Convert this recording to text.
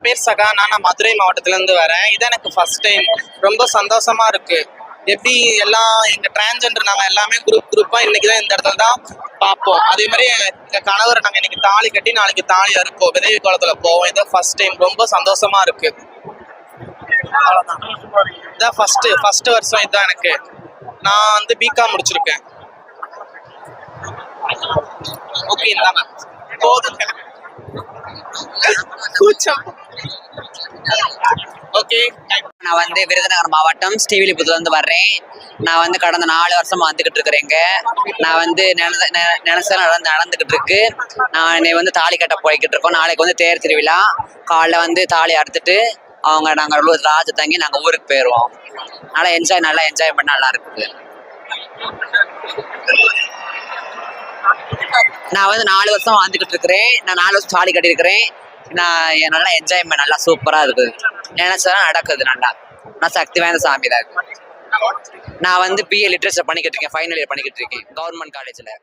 பேர் சகா. நான் மதுரை மாவட்டத்துல இருந்து வரேன். இது எனக்கு ஃபர்ஸ்ட் டைம். ரொம்ப சந்தோஷமா இருக்கு. எப்படி எல்லாம் எங்க டிரான்ஜெண்டர் நாங்க எல்லாமே குரூப்பா இன்னைக்குதான் இந்த இடத்துல தான் பார்ப்போம். அதே மாதிரி எங்க கணவர் நாங்க இன்னைக்கு தாலி கட்டி நாளைக்கு தாலி அறுப்போம், விதவி கோலத்துல போவோம். இது ஃபர்ஸ்ட் டைம். ரொம்ப சந்தோஷமா இருக்கு. அவ்வளவுதான். இதான் ஃபர்ஸ்ட் வருஷம். இதுதான் எனக்கு. நான் வந்து பிகாம் முடிச்சிருக்கேன். ஓகே இந்தாங்க போதுங்க. கூச்சம். ஓகே. நான் வந்து விருதுநகர் மாவட்டம் ஸ்ரீவில்லிபுத்தூர்ல இருந்து வர்றேன். நான் வந்து கடந்த 4 வருஷமா வந்துகிட்டு இருக்கிறேங்க. நான் வந்து நினைச்சா நடந்துகிட்டு இருக்கு. நான் இன்னைக்கு வந்து தாலி கட்ட போய்கிட்டு இருக்கோம். நாளைக்கு வந்து தேர் திருவிழா. காலைல வந்து தாலி அறுத்துட்டு நாங்கள் ராஜ தங்கி நாங்கள் ஊருக்கு போயிடுவோம். நல்லா என்ஜாய் பண்ண நல்லா இருக்குது. நான் வந்து 4 வருஷம் வாழ்ந்துகிட்டு இருக்கிறேன். நான் 4 வருஷம் தாலி கட்டியிருக்கிறேன். நான் நல்லா என்ஜாய்மெண்ட் நல்லா சூப்பரா இருக்குது. நினைச்சதான் நடக்குது. நல்லா நான் சக்தி வாய்ந்த சாமி தான். நான் வந்து பிஏ லிட்ரேச்சர் பண்ணிக்கிட்டு இருக்கேன். ஃபைனல் இயர் பண்ணிக்கிட்டு இருக்கேன் கவர்மெண்ட் காலேஜ்ல.